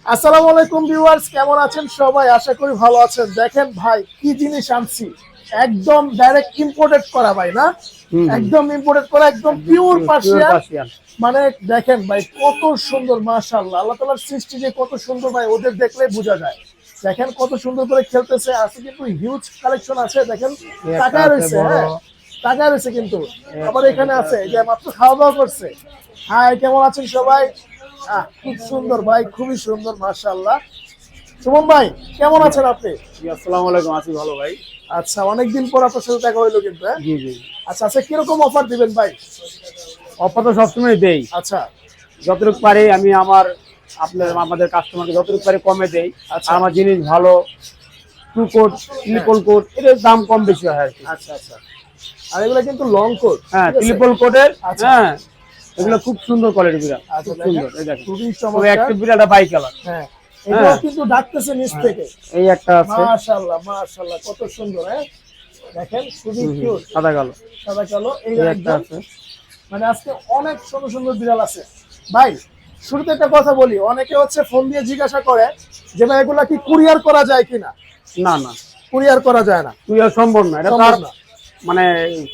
আসসালামু আলাইকুম ভিউয়ার্স, কেমন আছেন সবাই? আশা করি ভালো আছেন। দেখেন ভাই কি জিনিস আনছি, একদম ডাইরেক্ট ইম্পোর্টেড করা ভাই, না একদম ইম্পোর্টেড করা, একদম পিওর পিওর পার্সিয়ান। পার্সিয়ান। মানে দেখেন ভাই কত সুন্দর, মাশাআল্লাহ, আল্লাহ তাআলার সৃষ্টি যে কত সুন্দর ভাই, ওদের দেখলেই বোঝা যায়। দেখেন কত সুন্দর করে খেলতেছে, আছে কিন্তু হিউজ কালেকশন আছে। দেখেন টাকা রয়েছে, হ্যাঁ টাকা রয়েছে কিন্তু। আবার এখানে আছে যে মাত্র খাওয়া দাওয়া করছে। হাই, কেমন আছেন সবাই? খুব সুন্দর ভাই, খুবই সুন্দর, মাশাআল্লাহ। সুমন ভাই, কেমন আছেন আপনি? আসসালামু আলাইকুম, আছি ভালো ভাই। আচ্ছা, অনেকদিন পর আপনার সাথে দেখা হইলো কিন্তু, হ্যাঁ? জি জি। আচ্ছা আচ্ছা, কিরকম অফার দিবেন ভাই? অফার তো সবসময় দেই, আচ্ছা যতটুকু পারি আমি আমাদের কাস্টমারকে যতটুকু পারি কমে দেই। আচ্ছা আর আমার জিনিস ভালো, টু কোট ট্রিপল কোট, এর দাম কম বেশি হয় আর কি। আচ্ছা আচ্ছা। আর এগুলো কিন্তু লং কোট, হ্যাঁ, ঠিক আছে? ট্রিপল কোটের। আচ্ছা। হ্যাঁ, এগুলো খুব সুন্দর কোয়ালিটি বিড়াল, আচ্ছা খুব দেখেন, সুন্দর। এই দেখেন খুবই খুব চমৎকার। অ্যাক্টিভ বিড়ালটা, বাই কালার। হ্যাঁ, এগুলো হ্যাঁ কিন্তু ডাকতেছে নিচ হ্যাঁ, থেকে। এই একটা আছে। মাশাআল্লাহ মাশাআল্লাহ, কত সুন্দর, হ্যাঁ দেখেন খুবই কিউট, সাদা কালো। সাদা কালো। এই এই একটা একদম আছে। মানে আজকে অনেক সুন্দর সুন্দর বিড়াল আছে ভাই। শুরুতে একটা কথা বলি, অনেকে হচ্ছে ফোন দিয়ে জিজ্ঞাসা করে যে ভাই এগুলা কি কুরিয়ার করা যায় কিনা। না না, কুরিয়ার করা যায় না, তুই সম্ভব না, এটা তো সম্ভব আর না। মানে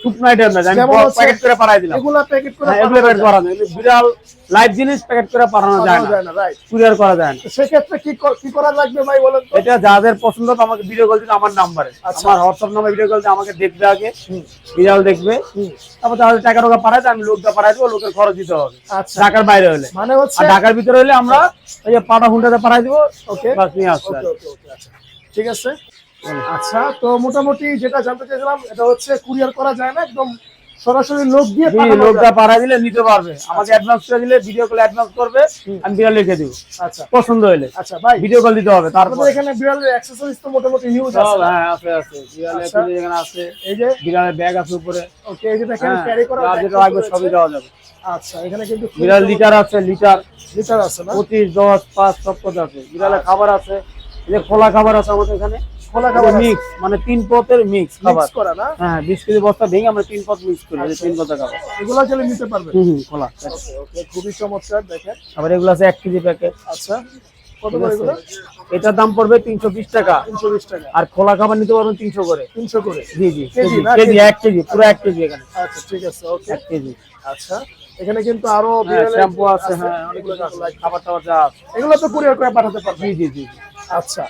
শুকনো আইটেম না, আমি যেমন হচ্ছে প্যাকেট করে পাঠাই দিলাম। এগুলা প্যাকেট করে হ্যাঁ, এগুলো পাঠানো প্যাকেট যায়, করা যায়, বিড়াল লাইভ জিনিস প্যাকেট করে পাঠানো যায় পাঠানো না, যায় না, রাইট। কুরিয়ার করা যায় না। সেক্ষেত্রে কি করা লাগবে ভাই বলেন তো? এটা যাদের পছন্দ তো আমাকে ভিডিও কল দিন আমার নাম্বারে, আচ্ছা। আমার হোয়াটসঅ্যাপ নাম্বারে ভিডিও কল দিয়ে আমাকে দেখবে আগে, হুম, বিড়াল দেখবে, হুম। তারপর তাহলে টাকা টাকা পাঠাই দেয়, আমি লোকটা পাঠাই দেবো, লোকের খরচ দিতে হবে আচ্ছা, ঢাকার বাইরে হলে। মানে হচ্ছে আর ঢাকার ভিতরে হলে আমরা এই যে পাটা হুন্ডাতে পাঠাই দিব, ওকে বাস নিয়ে আসতে ওকে ওকে ওকে, আচ্ছা ঠিক আছে। আচ্ছা, তো মোটামুটি যেটা জানতে চাইছিলাম এটা হচ্ছে কুরিয়ার করা যায় না, একদম সরাসরি লোক দিয়ে পাঠানো লোকটা যায়। পাঠাই দিলে নিতে পারবে, আমাকে অ্যাডভান্স করে দিলে ভিডিও কল অ্যাডভান্স করবে, হুম। আমি বিড়াল লিখে দিব আচ্ছা পছন্দ হলে। আচ্ছা ভাই, ভিডিও কল দিতে হবে তারপর। আপনাদের এখানে বিড়ালের অ্যাকসেসরিজ তো মোটামুটি হিউজ আছে সব না? হ্যাঁ আছে আছে, বিড়ালের আচ্ছা। পুঁজি এখানে আছে, এই যে বিড়ালের ব্যাগ আছে উপরে। ওকে, এই যে দেখেন হ্যাঁ, ক্যারি করা যা bag যেটা লাগবে রয়েছে। সবই দেওয়া যাবে। আচ্ছা, এখানে কিন্তু বিড়াল লিটার আছে, লিটার লিটার আছে না? 25, 10, 5 সব কথা আছে। বিড়ালের খাবার আছে, এই যে খোলা খাবার আছে আমাদের এখানে, খোলা খাবার আছে, মিক্স মানে 3 পথের মিক্স খাবার। মিক্স করা না? হ্যাঁ, 20 কেজি বস্তা ভেঙে আমরা 3 পথ মিক্স করি, এই যে 3 পথের খাবার। এগুলো চলে নিতে পারবেন। খোলা। ওকে ওকে, খুবই চমৎকার, দেখেন। আবার এগুলো আছে 1 কেজি প্যাকেট। আচ্ছা, কত করে এগুলো? এটার দাম পড়বে 320 টাকা। 320 টাকা। আর খোলা খাবার নিতে পারবেন 300 করে। 300 করে জি জি, কেজি কেজি না? KG, KG. 1 কেজি, পুরো 1 কেজি এখানে। আচ্ছা ঠিক আছে, ওকে। 1 কেজি। আচ্ছা, এখানে কিন্তু আরো হ্যাঁ, বিড়ালের শ্যাম্পু আছে, হ্যাঁ অনেক এগুলো কিছু আছে, কিন্তু লাগবে। খাবার টাবার যা আছে। এগুলো তো কুরিয়ার করে পাঠাতে পারবেন। জি জি জি। আচ্ছা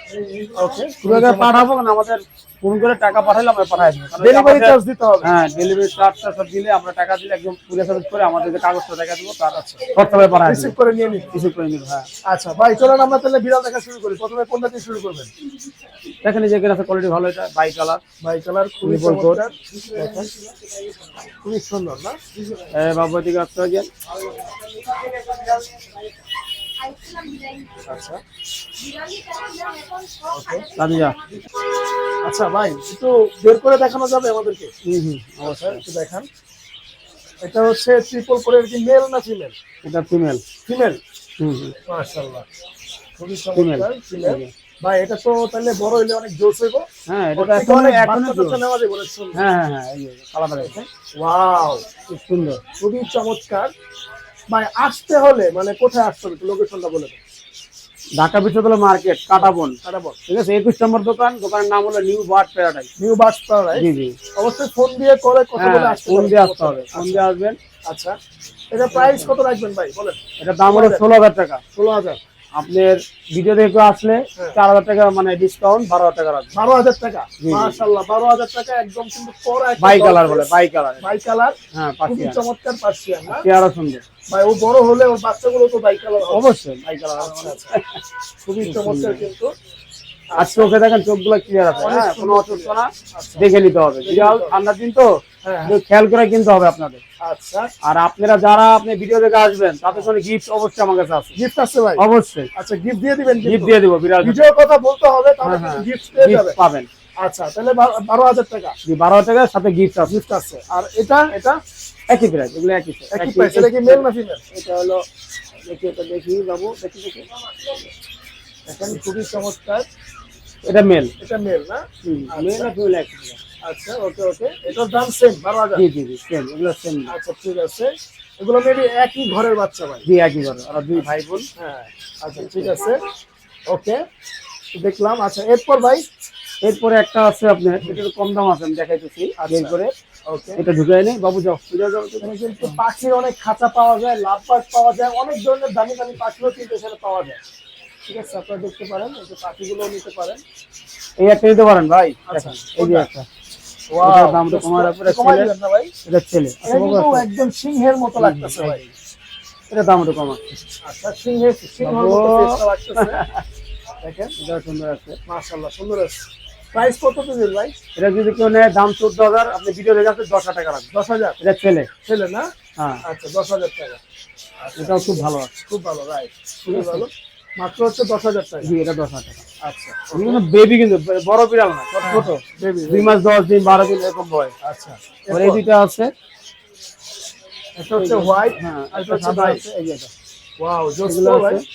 ওকে, কুরিয়ারে পাঠাবো না, আমাদের ফোন করে টাকা পাঠাইলে আমরা পাঠাই দেবো। কারণ ডেলিভারি আমাদের- চার্জ দিতে হবে। হ্যাঁ, ডেলিভারি চার্জটা সব দিলে আমরা টাকা দিলে একদম কুরিয়ার সার্ভিস করে আমাদের যে কাগজটা দেখা দেবো তার হোয়াটসঅ্যাপে পাঠাই রিসিভ দেবো, করে নিয়ে নিন। রিসিভ করে নিব। হ্যাঁ, আচ্ছা ভাই, চলেন আমরা তাহলে বিড়াল দেখা শুরু করি। প্রথমে কোনটা দিয়ে শুরু করবেন? দেখেন এই যে এখানে আছে কোয়ালিটি ভালো, এটা বাই কালার। ভাই কালার খুবই Triple coat। চমৎকার, দেখেন খুবই সুন্দর না? বাবু দিকে আসতে হয়। আচ্ছা রাজিয়া। আচ্ছা ভাই, একটু বের করে দেখানো যাবে আমাদেরকে? অবশ্যই। একটু দেখান। এটা হচ্ছে ট্রিপল কোরের, কি মেল না ফিমেল? এটা ফিমেল। ফিমেল, হুম। মাশাআল্লাহ, খুবই ফিমেল। চমৎকার ফিমেল। ভাই এটা তো তাহলে বড় হইলে অনেক জোস হইব। হ্যাঁ, এটা ওর থেকে এখনো অনেক এখনো বাচ্চা টাচ্চা নেওয়া যাবে অনেক সুন্দর। হ্যাঁ হ্যাঁ হ্যাঁ, এই যে কালার আছে, ওয়াও, খুব সুন্দর। খুবই চমৎকার। ভাই আসতে হলে মানে কোথায় আসতে হবে, লোকেশনটা বলে দেন। ঢাকা বিশ্ববিদ্যালয় মার্কেট, কাটাবন, কাটাবন, ঠিক আছে, 21 নম্বর দোকান। দোকানের নাম হলো new bird paradise. New birds paradise. জি জি। অবশ্যই ফোন দিয়ে করে কথা হ্যাঁ, বলে আসতে ফোন হবে। দিয়ে আসতে হবে, ফোন দিয়ে আসবেন। আচ্ছা, এটা প্রাইস কত রাখবেন ভাই বলেন? এটা দাম হলো 16,000 টাকা। 16,000। আপনার ভিডিও দেখে আসলে 4,000 টাকা মানে ডিসকাউন্ট, 12,000 টাকা রাখবেন। 12,000 টাকা, জি। মাশাআল্লাহ, 12,000 টাকা একদম কিন্তু পরা একটা বাই dog কালার face। বলে, বাই কালার। বাই কালার, হ্যাঁ, খুবই পার্সিয়ান। চমৎকার পার্সিয়ান না? চেহারা সুন্দর। ভাই ও বড় হলে ওর বাচ্চাগুলো তো বাই কালার হবে। অবশ্যই বাই কালার। আচ্ছা আচ্ছা, খুবই চমৎকার কিন্তু। আর চোখে দেখেন, চোখগুলো ক্লিয়ার আছে, অনেক হ্যাঁ, কোনো সুন্দর অসুস্থ না। আচ্ছা। দেখে নিতে হবে, বিড়াল ঠান্ডার দিন তো, হ্যাঁ, একটু খেয়াল করে কিনতে হবে আপনাদের। আচ্ছা, আর আপনারা যারা আপনি ভিডিও দেখে আসবেন তাদের জন্য গিফট অবশ্যই আমার কাছে আছে। গিফট আছে ভাই? অবশ্যই আচ্ছা, গিফট দিয়ে দিবেন গিফট কিন্তু। দিয়ে দিব, বিড়াল ভিডিওর কথা বলতে হবে, তাহলে হ্যাঁ, কিন্তু হ্যাঁ, গিফট পেয়ে গিফট যাবে। পাবেন। আচ্ছা, তাহলে 12,000 টাকা 12 টাকার সাথে গিফট আছে। গিফট আছে। আর এটা এটা একই প্রাইস, এগুলো একই একই প্রাইস। এটা কি মেল না ফিমেল? এটা হলো, দেখি এটা দেখি বাবু, দেখি দেখি। দেখেন খুবই চমৎকার। এটা মেল। এটা মেল না? মেল আর ফিমেল একই প্রাইস। আচ্ছা ওকে ওকে, এটার দাম সেম 12,000। জি জি জি, সেম, এগুলো সেম। আচ্ছা ঠিক আছে। এগুলো মেবি একই ঘরের বাচ্চা ভাই। জি একই ঘরে, ওরা দুই ভাই বোন। হ্যাঁ আচ্ছা ঠিক আছে, ওকে দেখলাম। আচ্ছা এরপর ভাই, এরপরে একটা আছে আপনার, এটা একটু কম দাম আছে, আমি দেখাইতেছি। আচ্ছা। এরপরে ওকে এটা ঢুকাই নেই বাবু, যাও বুঝা যাও। এখানে কিন্তু পাখির অনেক খাঁচা পাওয়া যায়, লাভ বার্ড পাওয়া যায়, অনেক ধরনের দামি দামি পাখিও কিন্তু এখানে পাওয়া যায়। ঠিক আছে, আপনারা দেখতে পারেন, এই যে পাখিগুলো নিতে পারেন। এই একটা নিতে পারেন ভাই, আচ্ছা, দেখেন, এই যে কোনটা? একটা, ওয়াও, এটার দামটা কমার উপরে কমাই ছেলে, দিবেন না ভাই? এটা ছেলে। এটা কিন্তু একদম সিংহের মতো লাগতেছে ভাই। এটা দাম একটু কম আছে। আচ্ছা সিংহের সিংহের মতো ফেসটা লাগতেছে। দেখেন এটা সুন্দর আছে। মাশাআল্লাহ সুন্দর আছে। প্রাইস কত দিবেন ভাই? এটা যদি কেউ নেয় দাম 14,000, আপনি ভিডিও দেখে 10,000 টাকা রাখবেন। 10,000 এটা ছেলে। ছেলে না? হ্যাঁ, আচ্ছা 10,000 টাকা। এটাও খুব ভালো আছে। খুব ভালো, রাইট, খুবই ভালো। মাত্র হচ্ছে 10,000 টাকা। জি এটা 10,000 টাকা। আচ্ছা কিন্তু বেবি, কিন্তু বড় বিড়াল না, ছোট বেবি 2 মাস 10 দিন 12 দিন এরকম বয়স। আচ্ছা আর এই দুইটা আছে, এটা হচ্ছে হোয়াইট, হ্যাঁ আর এটা একটা হচ্ছে সাদা হোয়াইট। আছে, এই যে এটা। ওয়াও জোস এগুলো ভাই। আছে,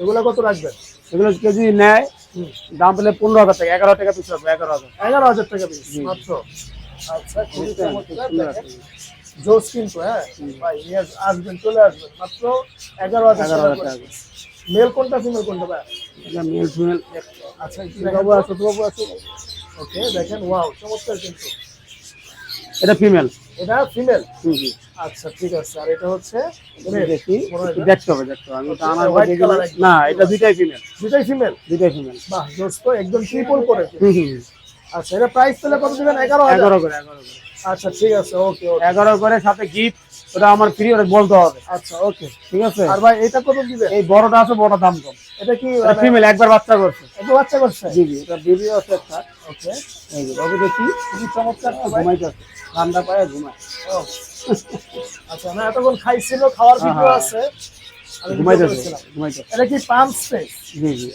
এগুলা কত রাখবেন? এগুলো কেজি নেয় হুম, দাম পেলে 15,000 টাকা, 11 টাকা পিস হবে, 11,000। 11,000 টাকা পিস জি। মাত্র। আচ্ছা খুবই বুঝছেন? চমৎকার, সুন্দর দেখেন। আছে। জোস কিন্তু, হ্যাঁ ভাই নিয়ে আসবেন, চলে আসবেন, মাত্র 11,000 টাকা 11,000 করে। টাকা। মেল কোনটা ফিমেল কোনটা ভাই? এটা মেল ফিমেল, আচ্ছা বাবু আছে, বাবু আছে। ওকে দেখেন, ওয়াও চমৎকার কিন্তু। এটা ফিমেল। এটা ফিমেল। জি। আচ্ছা ঠিক আছে, আর এটা হচ্ছে দেখি, মনে হয় একটু না? দেখতে হবে, দেখতে হবে। আমি তো আনার White দেখি color একদম। না, এটা দুইটাই ফিমেল, দুটাই ফিমেল। দুইটাই ফিমেল। বাহ জোস তো, একদম ট্রিপল করে। আচ্ছা এটা প্রাইস তাহলে কত দিবেন? 11,000। 11 করে, 11 করে। আচ্ছা ঠিক আছে, ওকে ওকে। 11 করে সাথে গিফট, ওটা আমার ফ্রি, ওটা বলতে হবে। আচ্ছা ওকে। ঠিক আছে। আর ভাই এটা কত দিবেন? এই বড়টা আছে, বড় দাম কম। এটা কি এটা ফিমেল, একবার বাচ্চা করছে। এত বাচ্চা করছে? জি জি, এটা বেবি আছে একটা। ওকে, এই যে বাবু দেখি, খুবই চমৎকার তো ভাই। ঘুমাইতে আছে, ঠান্ডা পায় ঘুমায়। ও, আচ্ছা না এতক্ষণ খাইছিল, খাওয়ার হ্যাঁ, ভিডিও হ্যাঁ। আছে, আমি ঘুমাইতে ভিডিও আছে, করেছিলাম। ঘুমাইতে আছে। এটা কি পাম্প স্পেস? জি জি,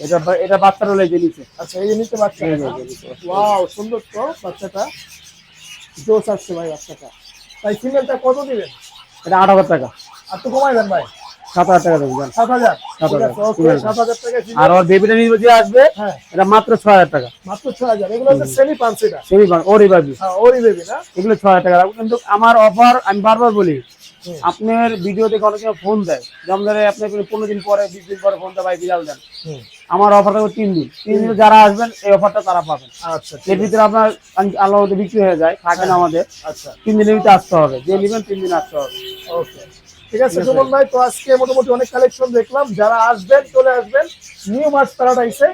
এটা বাচ্চার হলে যে নিচে। আচ্ছা এই যে নিতে বাচ্চা। এই যে, এই যে, এই যে। ওয়াও সুন্দর তো বাচ্চাটা, জোস আসছে ভাই বাচ্চাটা। তাই ফিমেলটা কত দিবেন? এটা 8,000 টাকা। আর তো কমাই দেন ভাই। 7,000 টাকা দেবেন, যান। 7,000। ঠিক 7,000 আছে, ওকে female টা। 7,000 টাকা আর ফিমেল। ওর বেবিটা নিয়ে যে আসবে, হ্যাঁ এটা মাত্র 6,000 টাকা। মাত্র 6,000। এগুলো হচ্ছে সেমি পাঞ্চ এটা। সেমি ওরই বাবি, হ্যাঁ ওরই বেবি না? এগুলো 6,000 টাকা রাখবো। কিন্তু আমার অফার, আমি বারবার বলি, হুম, আপনার ভিডিও দেখে অনেকে ফোন দেয়, যেমন ধরে আপনি 15 দিন পরে 20 দিন পরে ফোন দেয়, ভাই বিড়াল দেন। হুম। আমার অফার থাকবে 3 দিন। 3 দিনে যারা আসবেন এই অফারটা তারা পাবেন। আচ্ছা এর ঠিক আছে। ভিতরে আপনার আল্লাহ মধ্যে বিক্রি হয়ে যায়, থাকে না আমাদের। আচ্ছা 3 দিনের ভিতরে আসতে হবে, যে নেবেন 3 দিন আসতে হবে। ওকে ঠিক আছে সুমন ভাই, তো আজকে মোটামুটি অনেক কালেকশন দেখলাম। যারা আসবেন চলে আসবেন নিউ মার্চ প্যারাডাইসে।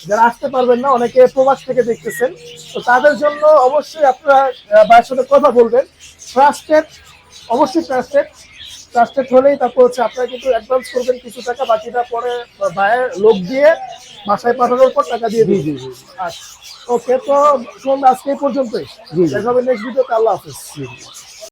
যারা আসতে পারবেন না, অনেকে প্রবাস থেকে দেখতেছেন, তো তাদের জন্য অবশ্যই আপনারা ভাইয়ের সাথে কথা বলবেন। ট্রাস্টেড, অবশ্যই ট্রাস্টেড। ট্রাস্টেড হলেই তারপর হচ্ছে আপনারা কিন্তু অ্যাডভান্স করবেন কিছু টাকা, বাকিটা পরে ভাইয়ের লোক দিয়ে বাসায় পাঠানোর পর টাকা দিয়ে জি দিন। জি জি আচ্ছা ওকে, তো সুমন আজকে এই পর্যন্তই। জি, জি। দেখা হবে নেক্সট ভিডিওতে। আল্লাহ হাফিজ। জি।